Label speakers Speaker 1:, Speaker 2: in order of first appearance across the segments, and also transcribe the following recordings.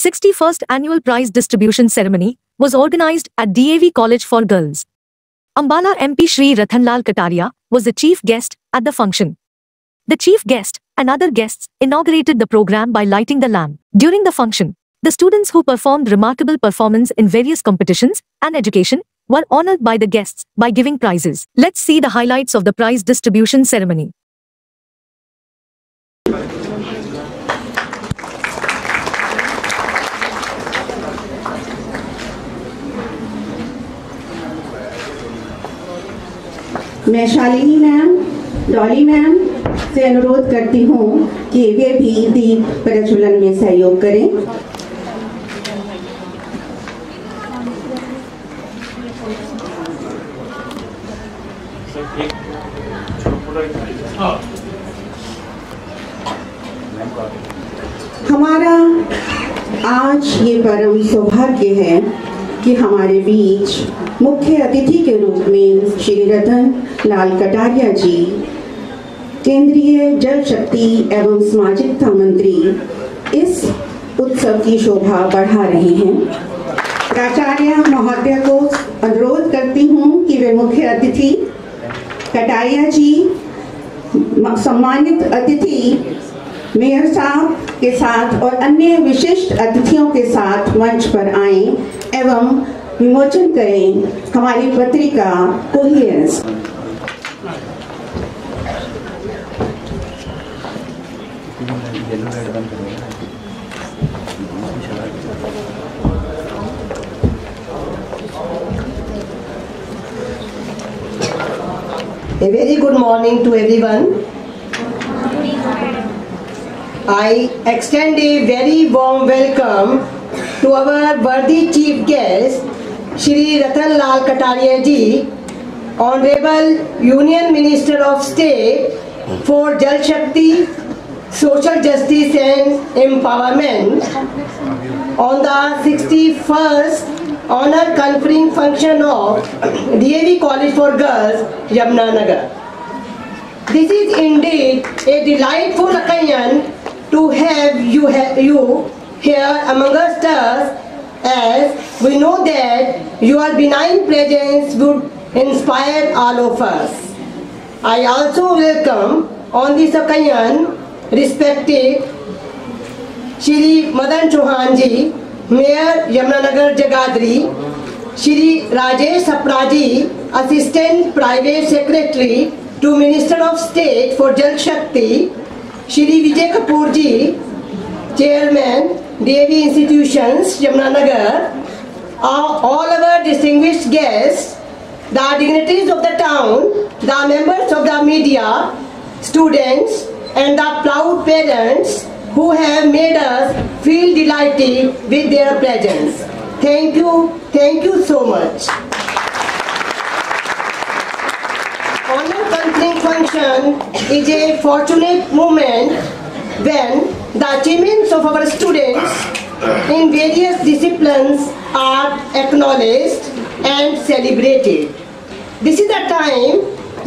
Speaker 1: 61st Annual Prize Distribution Ceremony was organized at DAV College for Girls. Ambala MP Shri Rathanlal Kataria was the chief guest at the function. The chief guest and other guests inaugurated the program by lighting the lamp. During the function, the students who performed remarkable performance in various competitions and education were honored by the guests by giving prizes. Let's see the highlights of the prize distribution ceremony.
Speaker 2: मैं Shalini ma'am, Dolly ma'am से अनुरोध करती हूँ कि वे भी दीप प्रज्वलन में सहयोग करें। हमारा आज ये परम सौभाग्य है कि हमारे बीच मुख्य अतिथि के रूप में श्री रतन लाल कटारिया जी, केंद्रीय जल शक्ति एवं सामाजिकता मंत्री, इस उत्सव की शोभा बढ़ा रहे हैं। प्राचार्य महोदय को अनुरोध करती हूँ कि वे मुख्य अतिथि कटारिया जी, सम्मानित अतिथि मेयर साहब के साथ और अन्य विशिष्ट अतिथियों के साथ मंच पर आएं एवं विमोचन करें हमारी पत्रिका coherence.
Speaker 3: A very good morning to everyone. I extend a very warm welcome to our worthy chief guest, Shri Ratan Lal Kataria ji, Honorable Union Minister of State for Jal Shakti, Social Justice and Empowerment, on the 61st honor conferring function of DAV College for Girls, Yamunanagar. This is indeed a delightful occasion to have you here amongst us, as we know that your benign presence would inspire all of us. I also welcome on this occasion respected Shri Madan Chauhan ji, Mayor Yamunanagar Jagadri, Shri Rajesh Sapra ji, Assistant Private Secretary to Minister of State for Jal Shakti, Shri Vijay Kapoor ji, Chairman, DAV Institutions, Yamunanagar, all our distinguished guests, the dignitaries of the town, the members of the media, students, and the proud parents who have made us feel delighted with their presence. Thank you so much. Honor conferring function is a fortunate moment when the achievements of our students in various disciplines are acknowledged and celebrated. This is the time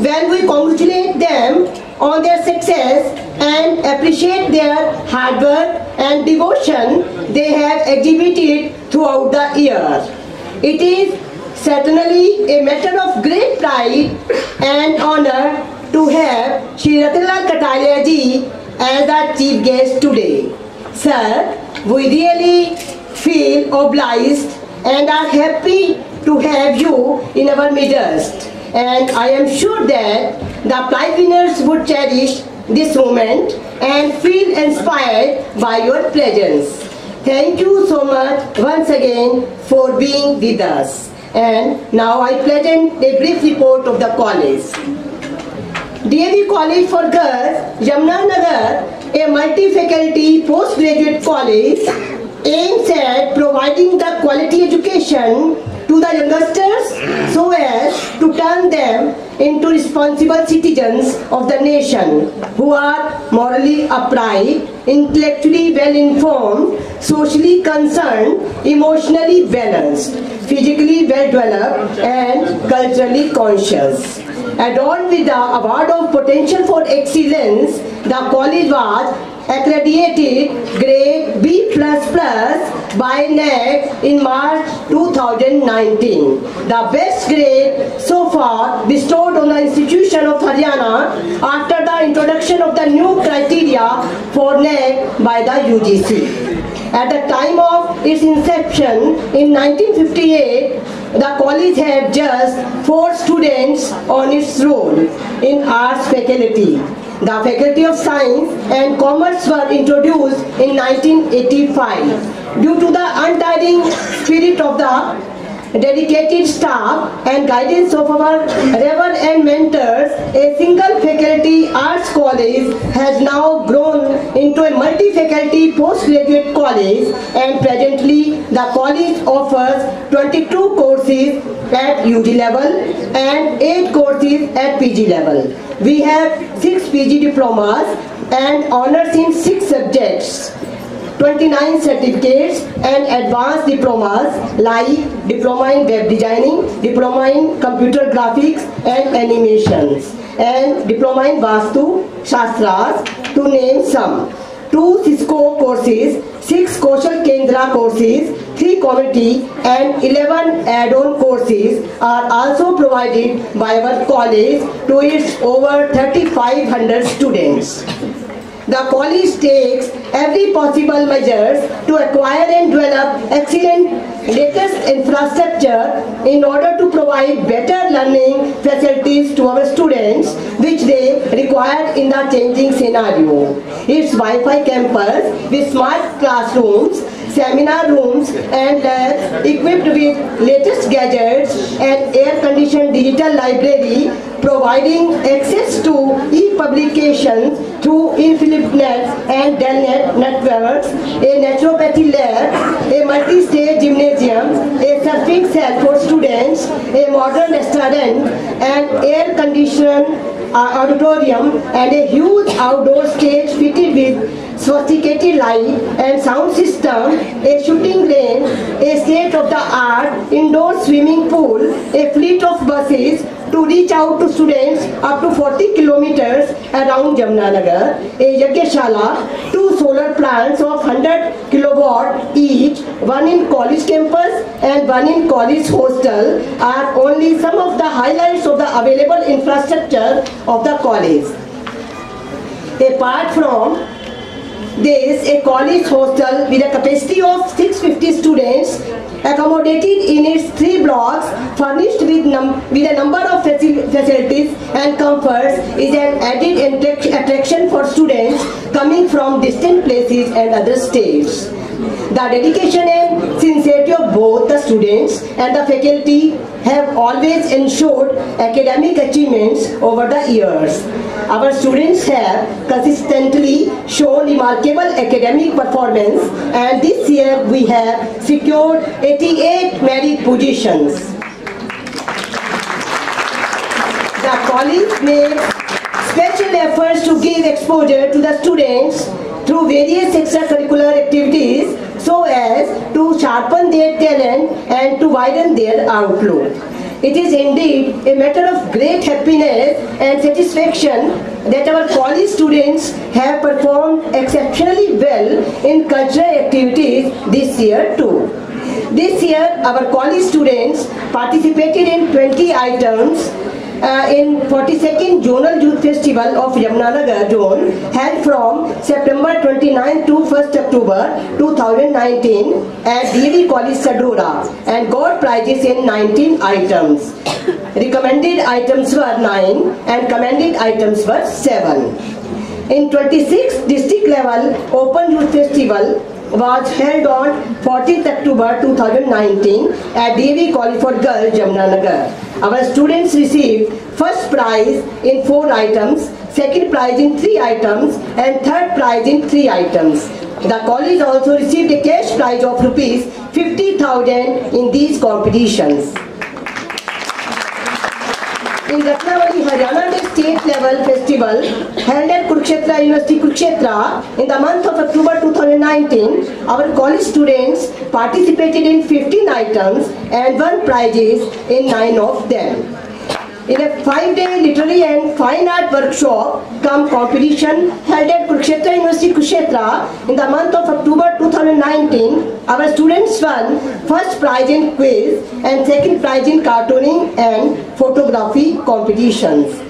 Speaker 3: when we congratulate them on their success and appreciate their hard work and devotion they have exhibited throughout the year. It is certainly a matter of great pride and honor to have Shri Rathanlal Kataria ji as our chief guest today. Sir, we really feel obliged and are happy to have you in our midst. And I am sure that the prize winners would cherish this moment and feel inspired by your presence. Thank you so much once again for being with us. And now I present a brief report of the college. DAV College for Girls, Yamunanagar, a multi-faculty postgraduate college, aims at providing the quality education to the youngsters so as to turn them into responsible citizens of the nation who are morally upright, intellectually well-informed, socially concerned, emotionally balanced, physically well-developed, and culturally conscious. Adorned with the Award of Potential for Excellence, the college was accredited grade B++ by NAAC in March 2019. The best grade so far bestowed on the institution of Haryana after the introduction of the new criteria for NAAC by the UGC. At the time of its inception in 1958, the college had just 4 students on its roll in arts faculty. The Faculty of Science and Commerce were introduced in 1985. Due to the untiring spirit of the dedicated staff and guidance of our reverend and mentors, a single faculty arts college has now grown into a multi-faculty postgraduate college, and presently the college offers 22 courses at UG level and 8 courses at PG level. We have 6 PG diplomas and honors in 6 subjects, 29 certificates and advanced diplomas like Diploma in Web Designing, Diploma in Computer Graphics and Animations, and Diploma in Vastu Shastras, to name some. 2 Cisco courses, 6 Kaushal Kendra courses, 3 community and 11 add-on courses are also provided by our college to its over 3,500 students. The college takes every possible measures to acquire and develop excellent latest infrastructure in order to provide better learning facilities to our students, which they require in the changing scenario. Its Wi-Fi campus with smart classrooms, seminar rooms and labs equipped with latest gadgets and air-conditioned digital library, providing access to e-publications through InfiniteNet and Delnet networks, a naturopathy lab, a multi-stage gymnasium, a surfing cell for students, a modern restaurant, an air-conditioned auditorium and a huge outdoor stage fitted with sophisticated light and sound system, a shooting range, a state-of-the-art indoor swimming pool, a fleet of buses to reach out to students up to 40 kilometers around Jamnanagar, a Yagyashala, 2 solar plants of 100 kilowatt each, 1 in college campus and 1 in college hostel are only some of the highlights of the available infrastructure of the college. Apart from this, a college hostel with a capacity of 650 students accommodated in its 3 blocks, furnished with a number of facilities and comforts, is an added attraction for students coming from distant places and other states. The dedication and sincerity of both the students and the faculty have always ensured academic achievements over the years. Our students have consistently shown remarkable academic performance, and this year we have secured 88 merit positions. The college makes special efforts to give exposure to the students through various extracurricular activities so as to sharpen their talent and to widen their outlook. It is indeed a matter of great happiness and satisfaction that our college students have performed exceptionally well in cultural activities this year too. This year, our college students participated in 20 items in 42nd Zonal Youth Festival of Yamunanagar Zone, held from September 29 to 1st October 2019 at DAV College Sadora, and got prizes in 19 items. Recommended items were 9 and commended items were 7. In 26th district level Open Youth Festival was held on 14th October 2019 at DAV College for Girls, Yamunanagar. Our students received first prize in 4 items, second prize in 3 items and third prize in 3 items. The college also received a cash prize of rupees 50,000 in these competitions. In Ratnavali, Haryana, the state level festival held at Kurukshetra University, Kurukshetra in the month of October 2019, our college students participated in 15 items and won prizes in 9 of them. in a 5-day literary and fine art workshop cum competition held at Kurukshetra University, Kurukshetra in the month of October 2019, our students won first prize in quiz and second prize in cartooning and photography competitions.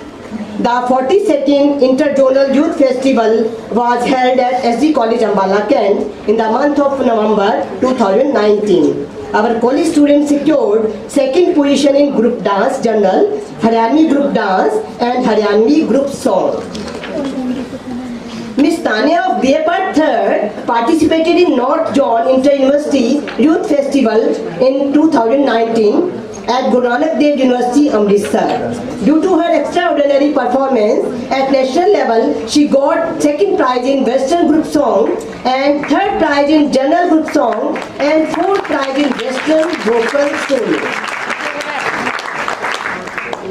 Speaker 3: The 42nd Inter-Zonal Youth Festival was held at SD College Ambala, Kent in the month of November 2019. Our college students secured second position in group dance journal, Haryanvi group dance and Haryanvi group song. Miss Tanya of BA Part 3rd participated in North Zone Inter-University Youth Festival in 2019 at Guru Nanak Dev University, Amritsar. Due to her extraordinary performance at national level, she got second prize in Western group song and third prize in general group song and fourth prize in Western vocal solo.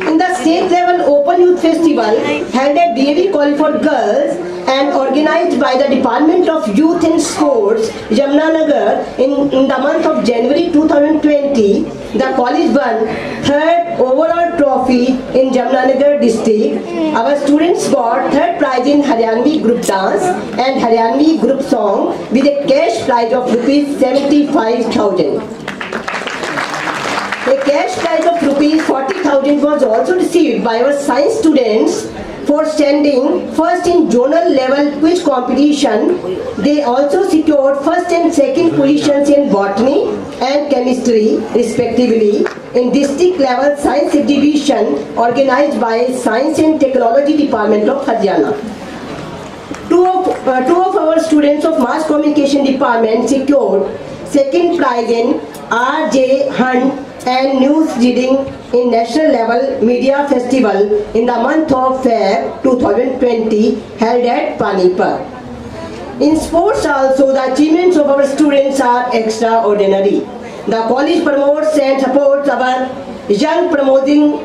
Speaker 3: In the state level Open Youth Festival held at DAV College for Girls and organized by the Department of Youth and Sports, Yamunanagar, in the month of January 2020, the college won third overall trophy in Yamunanagar district. Our students got third prize in Haryanvi group dance and Haryanvi group song with a cash prize of rupees 75,000. A cash prize of rupees 40,000 was also received by our science students for standing first in zonal level quiz competition. They also secured first and second positions in botany and chemistry respectively in district level science exhibition organized by Science and Technology Department of Haryana. Two of our students of Mass Communication Department secured second prize in R.J. Hunt and news reading in national level media festival in the month of Feb 2020 held at Panipat. In sports also, the achievements of our students are extraordinary. The college promotes and supports our young promoting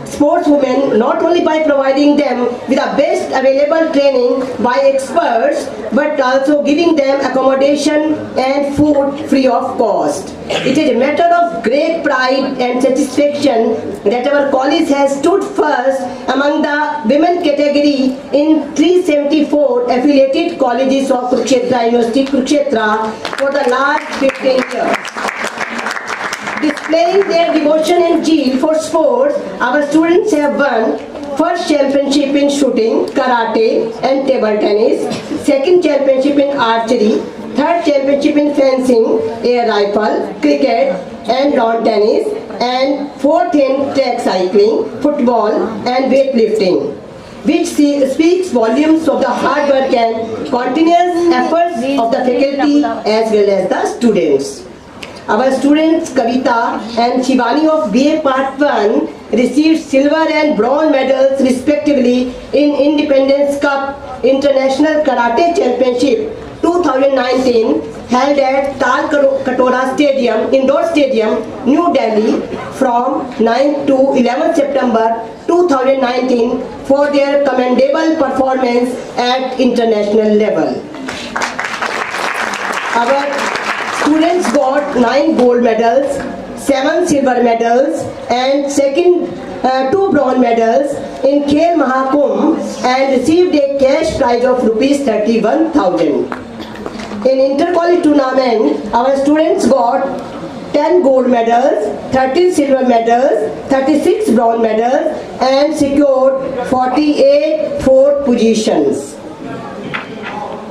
Speaker 3: sportswomen not only by providing them with the best available training by experts but also giving them accommodation and food free of cost. It is a matter of great pride and satisfaction that our college has stood first among the women category in 374 affiliated colleges of Kurukshetra University, Kurukshetra for the last 15 years. Displaying their devotion and zeal for sports, our students have won first championship in shooting, karate and table tennis, second championship in archery, third championship in fencing, air rifle, cricket and lawn tennis, and fourth in track cycling, football and weightlifting, which speaks volumes of the hard work and continuous efforts of the faculty as well as the students. Our students Kavita and Shivani of BA Part 1 received silver and bronze medals respectively in Independence Cup International Karate Championship 2019 held at Tal Katora Stadium, Indoor Stadium, New Delhi from 9 to 11 September 2019 for their commendable performance at international level. Our students got 9 gold medals, 7 silver medals and 2 bronze medals in Khel Mahakumbh and received a cash prize of rupees 31,000. In inter-college tournament, our students got 10 gold medals, 13 silver medals, 36 bronze medals and secured 48 fourth positions.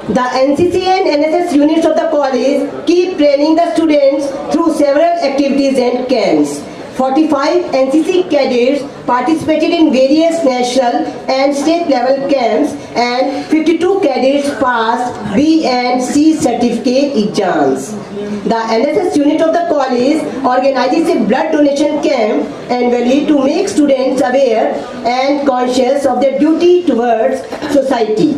Speaker 3: The NCC and NSS units of the college keep training the students through several activities and camps. 45 NCC cadets participated in various national and state level camps and 52 cadets passed B and C certificate exams. The NSS unit of the college organizes a blood donation camp annually to make students aware and conscious of their duty towards society.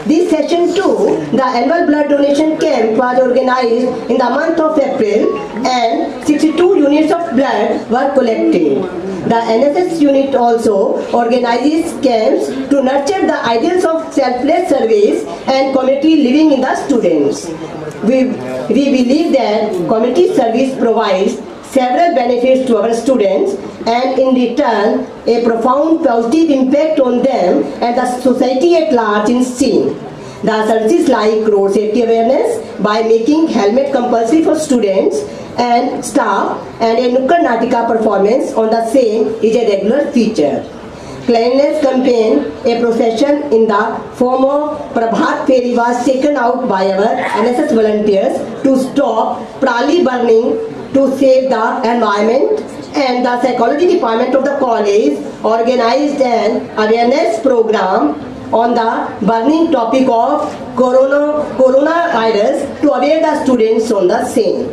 Speaker 3: This session 2, the annual blood donation camp was organized in the month of April and 62 units of blood were collected. The NSS unit also organizes camps to nurture the ideals of selfless service and community living in the students. We believe that community service provides several benefits to our students and in return a profound positive impact on them and the society at large is seen. The services like road safety awareness by making helmet compulsory for students and staff, and a Nukkad Natika performance on the same is a regular feature. Cleanliness campaign, a procession in the form of Prabhat Feri was taken out by our NSS volunteers to stop prali burning to save the environment, and the psychology department of the college organized an awareness program on the burning topic of coronavirus to aware the students on the same.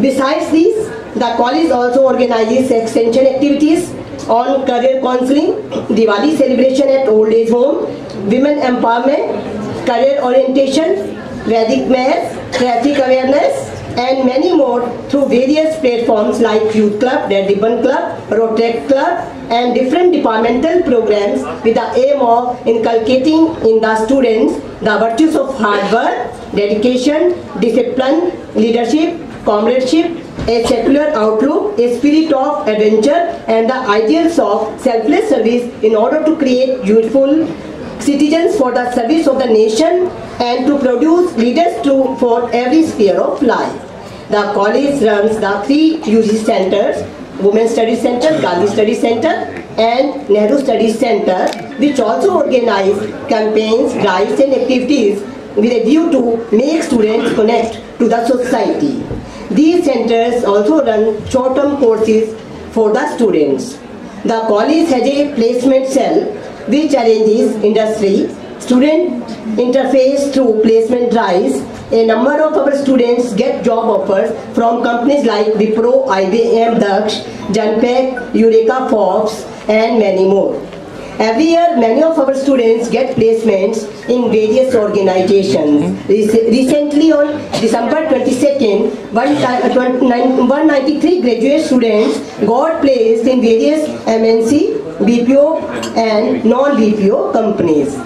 Speaker 3: Besides this, the college also organizes extension activities on career counseling, Diwali celebration at old age home, women empowerment, career orientation, Vedic math, traffic awareness, and many more through various platforms like Youth Club, Red Ribbon Club, Rotary Club, and different departmental programs with the aim of inculcating in the students the virtues of hard work, dedication, discipline, leadership, comradeship, a secular outlook, a spirit of adventure, and the ideals of selfless service in order to create youthful citizens for the service of the nation and to produce leaders for every sphere of life. The college runs the 3 UG centers, Women's Studies Center, Gandhi Studies Center, and Nehru Studies Center, which also organize campaigns, drives, and activities with a view to make students connect to the society. These centers also run short-term courses for the students. The college has a placement cell which arranges industry, student interface through placement drives. A number of our students get job offers from companies like Wipro, IBM, Daksh, Janpact, Eureka Forbes, and many more. Every year, many of our students get placements in various organizations. Recently, on December 22nd, 193 graduate students got placed in various MNC, BPO, and non-BPO companies.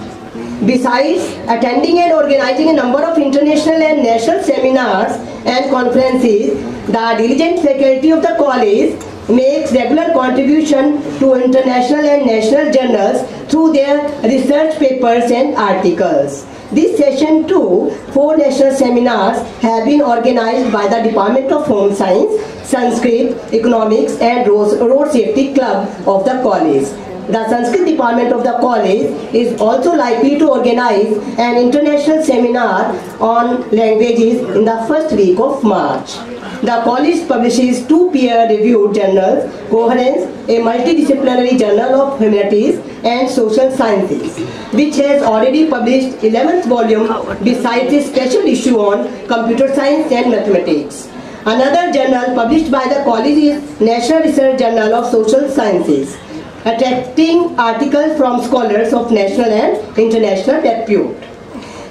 Speaker 3: Besides attending and organizing a number of international and national seminars and conferences, the diligent faculty of the college makes regular contribution to international and national journals through their research papers and articles. This session too, 4 national seminars have been organized by the Department of Home Science, Sanskrit, Economics, and Road Safety Club of the college. The Sanskrit department of the college is also likely to organize an international seminar on languages in the first week of March. The college publishes 2 peer-reviewed journals, Coherence, a multidisciplinary journal of humanities and social sciences, which has already published 11th volume besides a special issue on computer science and mathematics. Another journal published by the college is National Research Journal of Social Sciences, attracting articles from scholars of national and international repute.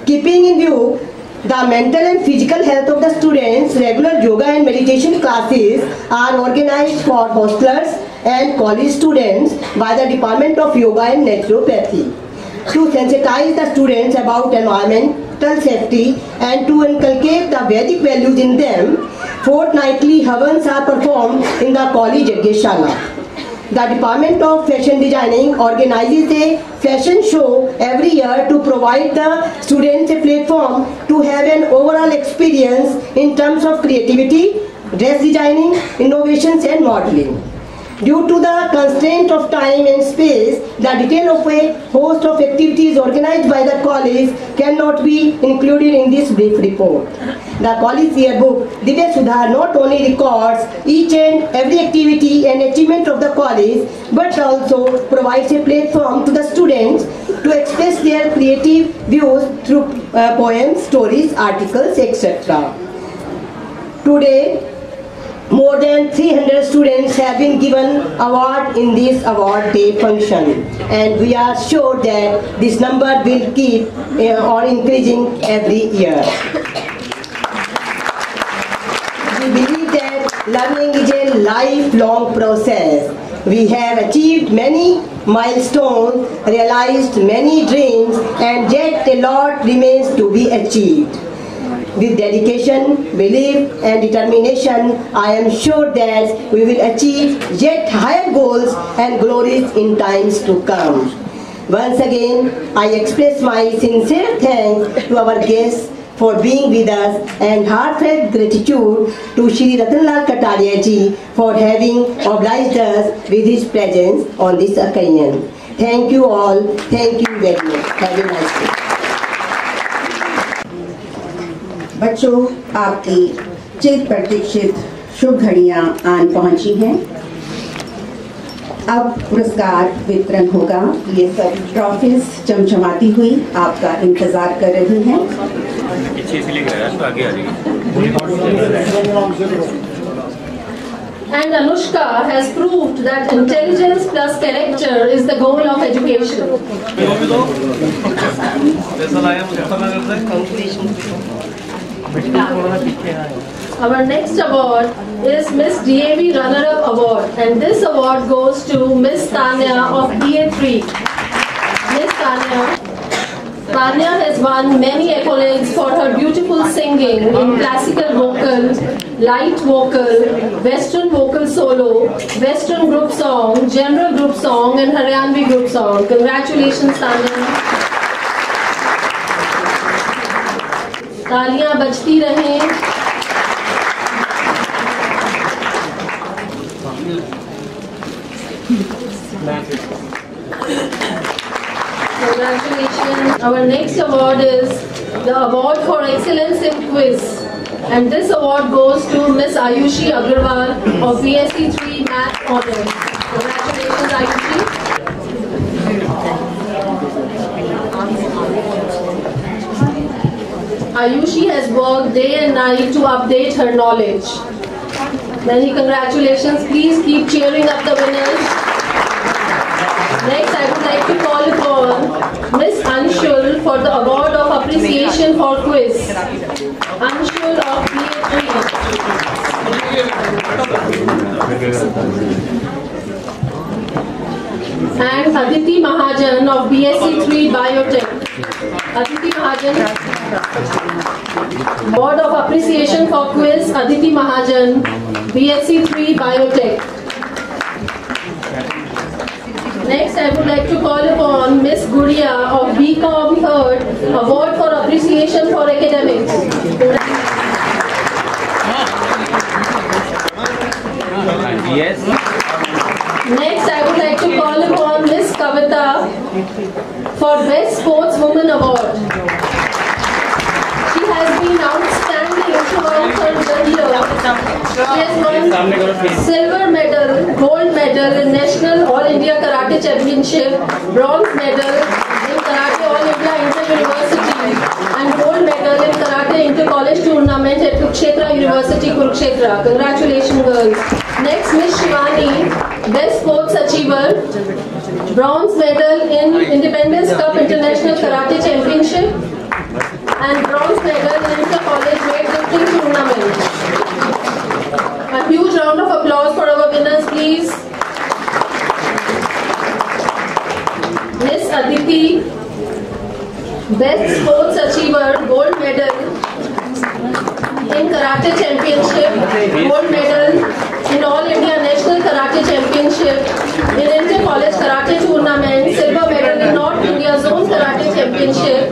Speaker 3: Keeping in view the mental and physical health of the students, regular yoga and meditation classes are organized for hostelers and college students by the Department of Yoga and Naturopathy. To sensitize the students about environmental safety and to inculcate the Vedic values in them, fortnightly havans are performed in the college Yajneshala. The Department of Fashion Designing organizes a fashion show every year to provide the students a platform to have an overall experience in terms of creativity, dress designing, innovations, and modeling. Due to the constraint of time and space, the detail of a host of activities organized by the college cannot be included in this brief report. The college yearbook, Divya Sudha, not only records each and every activity and achievement of the college, but also provides a platform to the students to express their creative views through poems, stories, articles, etc. Today, more than 300 students have been given award in this award day function, and we are sure that this number will keep on increasing every year. We believe that learning is a lifelong process. We have achieved many milestones, realized many dreams, and yet a lot remains to be achieved. With dedication, belief and determination, I am sure that we will achieve yet higher goals and glories in times to come. Once again, I express my sincere thanks to our guests for being with us and heartfelt gratitude to Shri Ratanlal Kataria ji for having obliged us with his presence on this occasion. Thank you all. Thank you very much. Have a nice day.
Speaker 2: बच्चों, आपकी चिर प्रतीक्षित शुभ घड़ियां आन पहुंची हैं। अब पुरस्कार वितरण होगा। ये सब ट्रॉफीज चमचमाती हुई आपका इंतजार कर रही हैं।
Speaker 4: And Anushka has proved that intelligence plus character is the goal of education. Our next award is Miss DAV Runner-Up Award, and this award goes to Miss Tanya of BA3. Miss Tanya has won many accolades for her beautiful singing in classical vocal, light vocal, western vocal solo, western group song, general group song and Haryanvi group song. Congratulations, Tanya. तालियां बजती रहें। Congratulations. Our next award is the Award for Excellence in Quiz. And this award goes to Miss Ayushi Agarwal of BSc 3 Math Honors. Congratulations, Ayushi. Ayushi has worked day and night to update her knowledge. Many congratulations. Please keep cheering up the winners. Next, I would like to call upon Miss Anshul for the Award of Appreciation for Quiz. Anshul of BA3. And Aditi Mahajan of BSc 3 Biotech. Aditi Mahajan. Award of Appreciation for Quiz, Aditi Mahajan, BSc 3 Biotech. Next, I would like to call upon Miss Guria of BCom 3rd, Award for Appreciation for Academics.
Speaker 5: Yes.
Speaker 4: Next, I would like to call upon Miss Kavita for Best Sportswoman Award. She has been outstanding throughout her career. She has won silver medal, gold medal in National All India Karate Championship, bronze medal in Karate All India Inter-University, and gold medal in Karate Inter-College Tournament at Kurukshetra University, Kurukshetra. Congratulations, girls. Next, Miss Shivani, Best Sports Achiever, bronze medal in Independence Cup International Karate Championship, and bronze medal in Inter-College weightlifting tournament. A huge round of applause for our winners, please. Miss Aditi, Best Sports Achiever, gold medal in Karate Championship, gold medal in All India National Karate Championship, in Inter-College Karate Tournament, silver medal in North India Zone Karate Championship,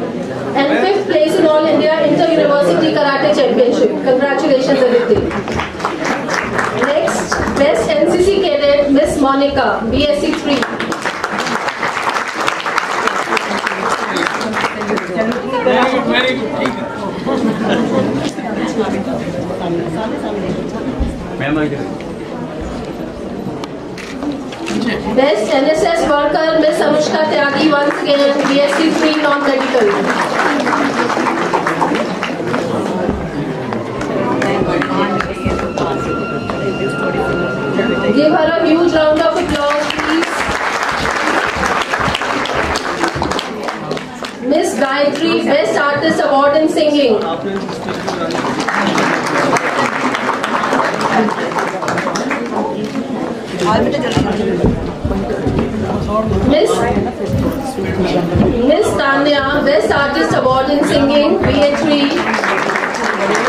Speaker 4: and 5th place in All India Inter-University Karate Championship. Congratulations, Aditi. Next, Best NCC Cadet, Miss Monica, BSc 3.
Speaker 5: Very good.
Speaker 4: Best NSS Worker, Miss Anushka Tyagi, once again, BSc 3 Non-Medical. Give her a huge round of applause, please. Miss Gayatri, Best Artist Award in Singing. Miss Tanya, Best Artist Award in Singing, BA3.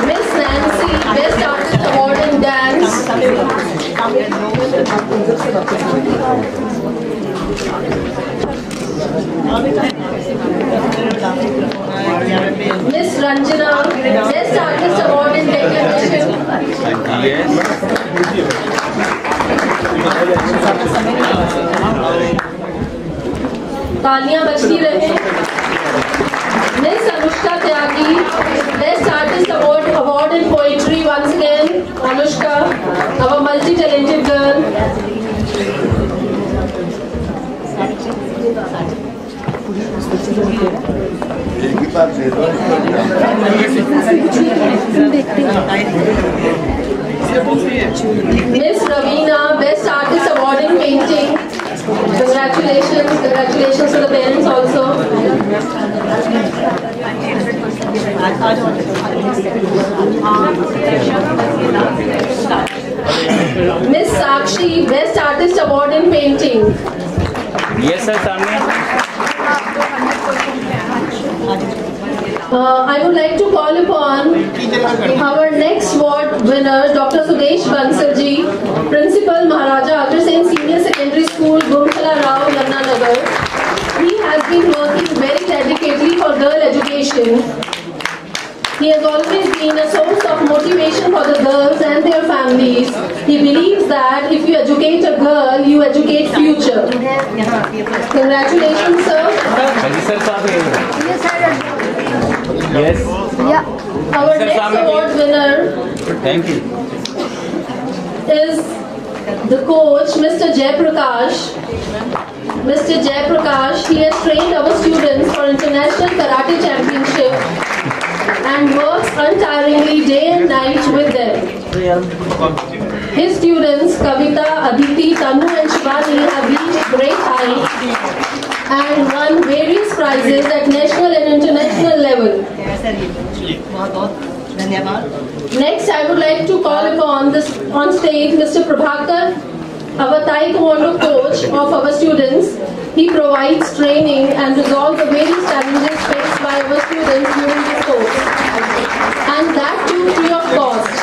Speaker 4: Miss Nancy, Best Artist Award in Dance. Miss Ranjana, Best Artist Award in Decoration. तालियां बजती रहे। Miss Anushka Tyagi, Best Artist Award in Poetry once again. Anushka, our multi-talented girl. Miss Ravina, Best Artist Award in Painting. Congratulations to the parents also. Miss Sakshi, Best Artist Award in Painting.
Speaker 5: Yes sir, सामने।
Speaker 4: I would like to call upon our next award winner, Dr. Sudesh Bansalji, Principal Maharaja Agrasen Senior Secondary School, Gurukhala Rao, Yamuna-Nagar. He has been working very dedicatedly for girl education. He has always been a source of motivation for the girls and their families. He believes that if you educate a girl, you educate future. Congratulations, sir.
Speaker 5: Yes.
Speaker 4: Yeah. Our next award winner.
Speaker 5: Thank you.
Speaker 4: Is the coach, Mr. Jay Prakash. Mr. Jay Prakash, he has trained our students for International Karate Championship and works untiringly day and night with them. His students, Kavita, Aditi, Tanu and Shivani have reached great heights and won various prizes at national and international level. Next, I would like to call upon on stage Mr. Prabhakar, our Taekwondo coach of our students. He provides training and resolves the various challenges faced by our students during this course, and that too free of cost.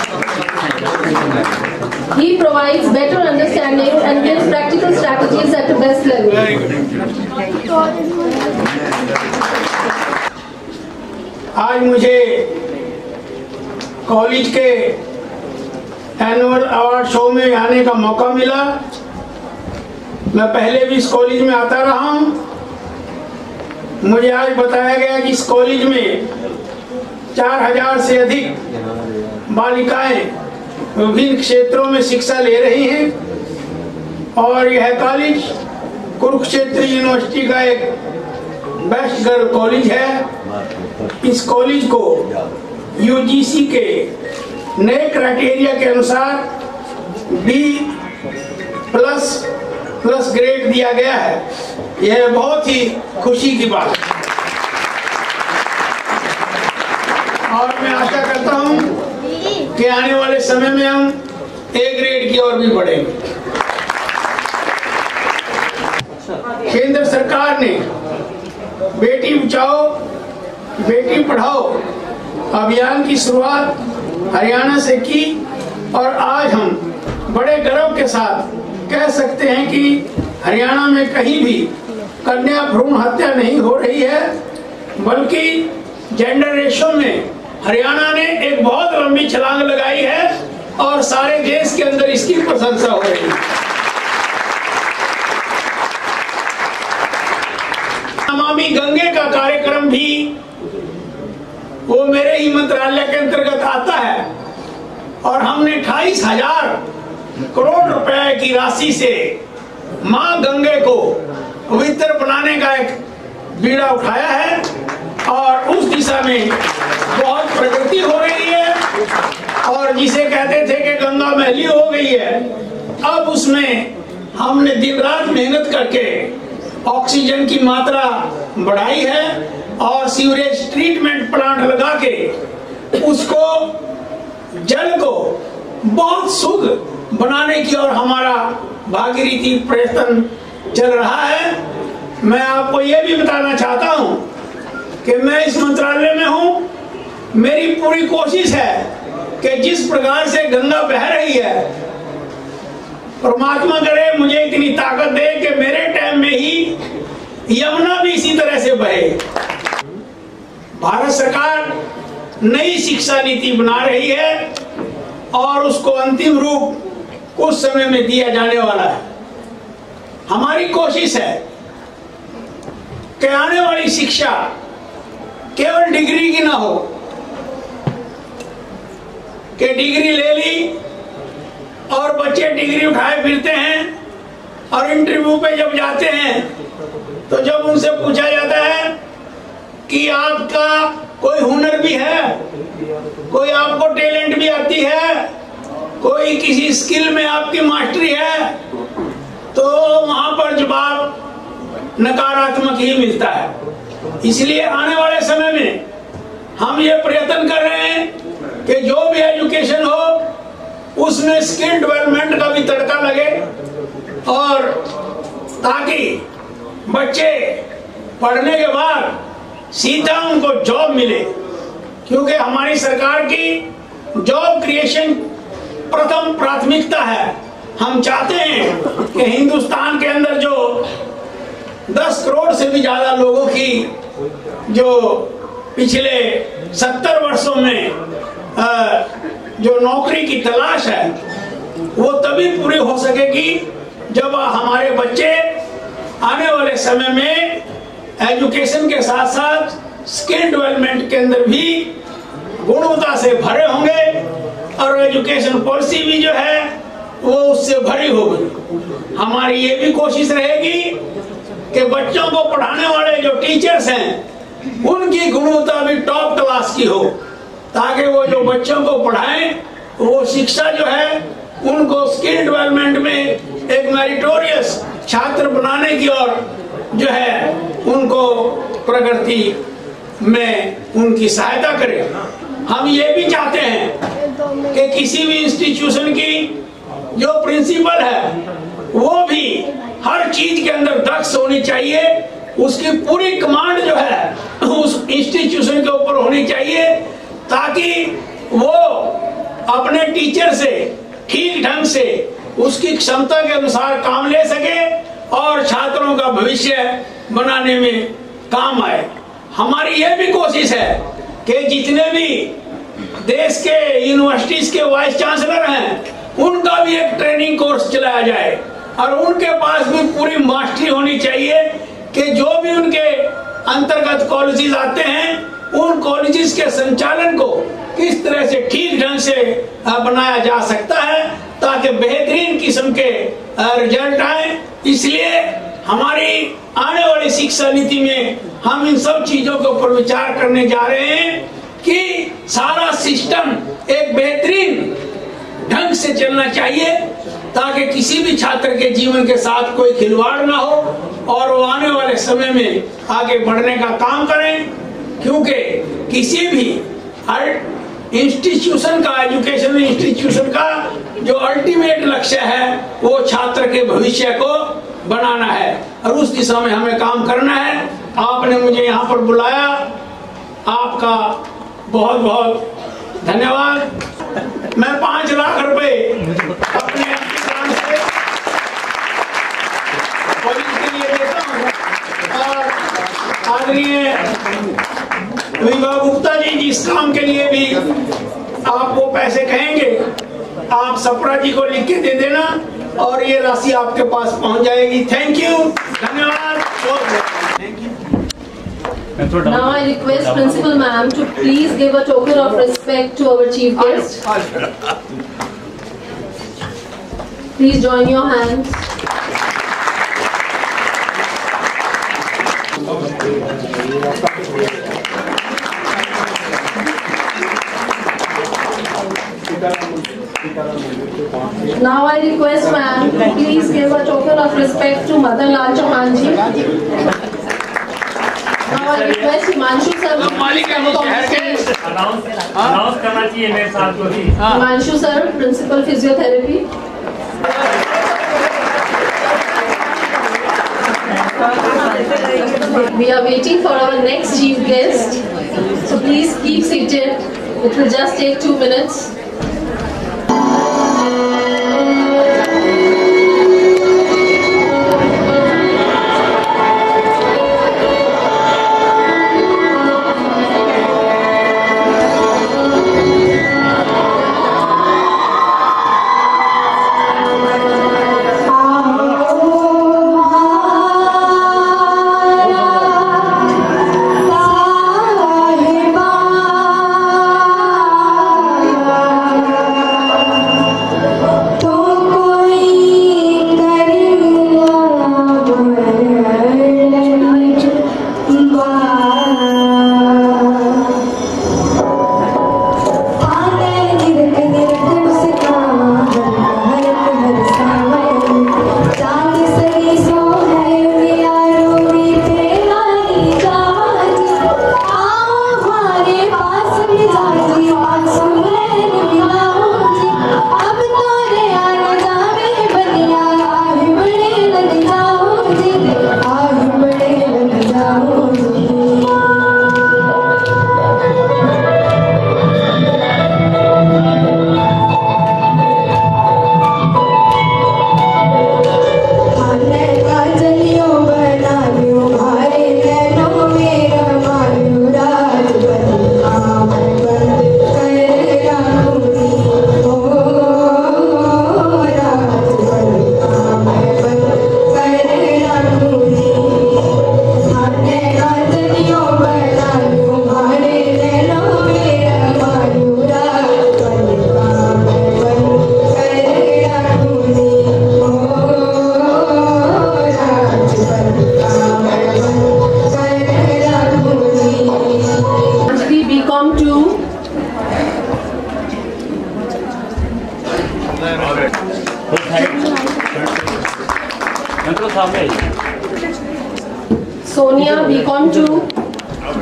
Speaker 4: He provides better understanding and gives practical strategies at the best level.
Speaker 6: आज मुझे college के annual award show में आने का मौका मिला। मैं पहले भी इस कॉलेज में आता रहा हूं। मुझे आज बताया गया कि इस कॉलेज में 4000 से अधिक बालिकाएं विभिन्न क्षेत्रों में शिक्षा ले रही हैं और यह कॉलेज कुरुक्षेत्र यूनिवर्सिटी का एक बेस्ट गर्ल कॉलेज है। इस कॉलेज को यूजीसी के नए क्राइटेरिया के अनुसार B++ ग्रेड दिया गया है। यह बहुत ही खुशी की बात है और मैं आशा करता हूं कि आने वाले समय में हम A ग्रेड की ओर भी बढ़ेंगे। केंद्र सरकार ने बेटी बचाओ बेटी पढ़ाओ अभियान की शुरुआत हरियाणा से की और आज हम बड़े गर्व के साथ कह सकते हैं कि हरियाणा में कहीं भी कन्या भ्रूण हत्या नहीं हो रही है, बल्कि जेंडर रेशो में हरियाणा ने एक बहुत लंबी छलांग लगाई है और सारे देश के अंदर इसकी प्रशंसा हो रही है। नमामि गंगे का कार्यक्रम भी वो मेरे ही मंत्रालय के अंतर्गत आता है और हमने 28,000 करोड़ रुपए की राशि से मां गंगे को पवित्र बनाने का एक बीड़ा उठाया है और उस दिशा में बहुत प्रगति हो रही है। और जिसे कहते थे कि गंगा मैली हो गई है, अब उसमें हमने दिन रात मेहनत करके ऑक्सीजन की मात्रा बढ़ाई है और सीवरेज ट्रीटमेंट प्लांट लगा के उसको जल को बहुत शुद्ध बनाने की और हमारा भागीरथी प्रयत्न चल रहा है। मैं आपको यह भी बताना चाहता हूं कि मैं इस मंत्रालय में हूं मेरी पूरी कोशिश है कि जिस प्रकार से गंगा बह रही है, परमात्मा करे मुझे इतनी ताकत दे कि मेरे टाइम में ही यमुना भी इसी तरह से बहे। भारत सरकार नई शिक्षा नीति बना रही है और उसको अंतिम रूप कुछ समय में दिया जाने वाला है। हमारी कोशिश है कि आने वाली शिक्षा केवल डिग्री की ना हो कि डिग्री ले ली और बच्चे डिग्री उठाए फिरते हैं और इंटरव्यू पे जब जाते हैं तो जब उनसे पूछा जाता है कि आपका कोई हुनर भी है, कोई आपको टैलेंट भी आती है, कोई किसी स्किल में आपकी मास्टरी है, तो वहां पर जवाब नकारात्मक ही मिलता है। इसलिए आने वाले समय में हम ये प्रयत्न कर रहे हैं कि जो भी एजुकेशन हो उसमें स्किल डेवलपमेंट का भी तड़का लगे और ताकि बच्चे पढ़ने के बाद सीधा उनको जॉब मिले, क्योंकि हमारी सरकार की जॉब क्रिएशन प्रथम प्राथमिकता है। हम चाहते हैं कि हिंदुस्तान के अंदर जो 10 करोड़ से भी ज्यादा लोगों की जो पिछले 70 वर्षों में जो नौकरी की तलाश है वो तभी पूरी हो सकेगी जब हमारे बच्चे आने वाले समय में एजुकेशन के साथ साथ स्किल डेवलपमेंट के अंदर भी गुणवत्ता से भरे होंगे और एजुकेशन पॉलिसी भी जो है वो उससे भरी होगी। हमारी ये भी कोशिश रहेगी कि बच्चों को पढ़ाने वाले जो टीचर्स हैं उनकी गुणवत्ता भी टॉप क्लास की हो, ताकि वो जो बच्चों को पढ़ाएं वो शिक्षा जो है उनको स्किल डेवलपमेंट में एक मेरिटोरियस छात्र बनाने की और जो है उनको प्रगति में उनकी सहायता करे। हम ये भी चाहते हैं कि किसी भी इंस्टीट्यूशन की जो प्रिंसिपल है वो भी हर चीज के अंदर दक्ष होनी चाहिए, उसकी पूरी कमांड जो है उस इंस्टीट्यूशन के ऊपर होनी चाहिए, ताकि वो अपने टीचर से ठीक ढंग से उसकी क्षमता के अनुसार काम ले सके और छात्रों का भविष्य बनाने में काम आए। हमारी यह भी कोशिश है कि जितने भी देश के यूनिवर्सिटीज के वाइस चांसलर हैं उनका भी एक ट्रेनिंग कोर्स चलाया जाए और उनके पास भी पूरी मास्टरी होनी चाहिए कि जो भी उनके अंतर्गत कॉलेजेस आते हैं उन कॉलेजेस के संचालन को किस तरह से ठीक ढंग से बनाया जा सकता है ताकि बेहतरीन किस्म के रिजल्ट आए। इसलिए हमारी आने वाली शिक्षा नीति में हम इन सब चीजों के ऊपर विचार करने जा रहे हैं कि सारा सिस्टम एक बेहतरीन ढंग से चलना चाहिए ताकि किसी भी छात्र के जीवन के साथ कोई खिलवाड़ ना हो और वो आने वाले समय में आगे बढ़ने का काम करें, क्योंकि किसी भी इंस्टीट्यूशन का एजुकेशन इंस्टीट्यूशन का जो अल्टीमेट लक्ष्य है वो छात्र के भविष्य को बनाना है और उस दिशा में हमें काम करना है। आपने मुझे यहाँ पर बुलाया, आपका बहुत बहुत धन्यवाद। मैं 5 लाख रुपए अपने किसान से कॉलेज के लिए देता हूँ और आदरणीय विभा गुप्ता जी जिस काम के लिए भी आप वो पैसे कहेंगे आप सप्रा जी को लिख के दे देना और ये राशि आपके पास पहुंच जाएगी। थैंक यू, धन्यवाद।
Speaker 4: Now I request Principal Ma'am to please give a token of respect to our chief guest. Please join your hands. Now I request ma'am to please give a token of respect to Madan Lal Chauhan ji. Now I request Himanshu sir to please come on stage.
Speaker 5: Announce करना चाहिए मेरे साथ को भी।
Speaker 4: Himanshu sir, Principal Physiotherapy. We are waiting for our next chief guest. So please keep seated. It will just take 2 minutes. Sonia BCom 2,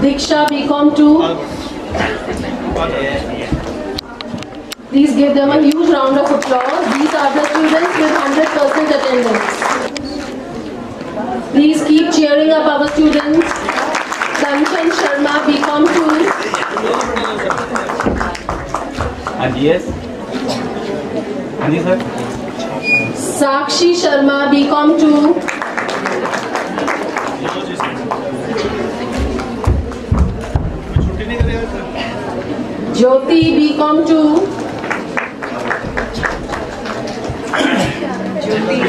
Speaker 4: Diksha BCom 2. Please give them a huge round of applause. These are the students with 100% attendance. Please keep cheering up our students. Kanchan Sharma BCom 2.
Speaker 7: And yes. And yes, sir.
Speaker 4: Sakshi Sharma BCom 2. Jyoti BCom 2.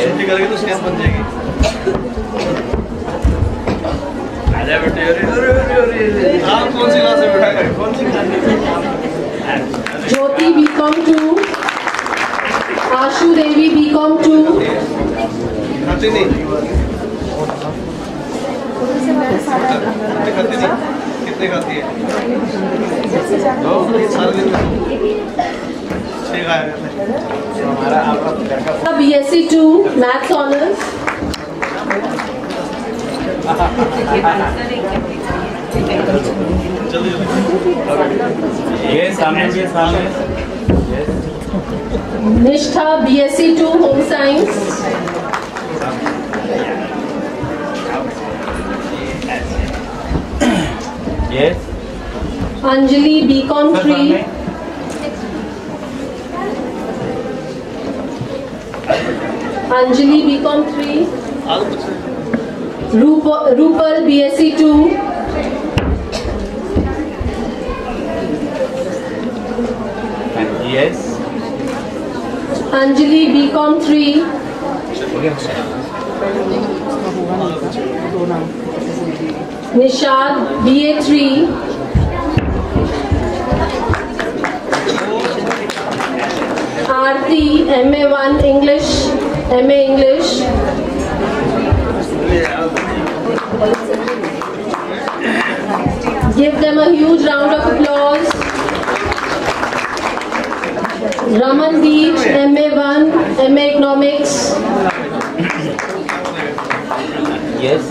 Speaker 8: छुट्टी करेगी तो scan बन जाएगी। आजा बेटे, आप कौन सी class में बैठा है? कौन सी क्लास में?
Speaker 4: ज्योति BCom 2, आशु देवी BCom 2,
Speaker 8: खाती नहीं, खाती नहीं, कितने खाती है? दो, सारे दिन में छह खाया करते हैं। हमारा आपका
Speaker 4: BSc 2, Maths Honors.
Speaker 7: ये सामने
Speaker 4: निष्ठा BSc 2, Home Science.
Speaker 7: Yes.
Speaker 4: Anjali BCom 3. Anjali BCom 3. Rupal BSc 2.
Speaker 7: Yes.
Speaker 4: Anjali BCom 3. Nishad BA 3. Aarti MA1 English, MA English. Give them a huge round of applause. Ramandeep MA1, MA Economics.
Speaker 7: Yes.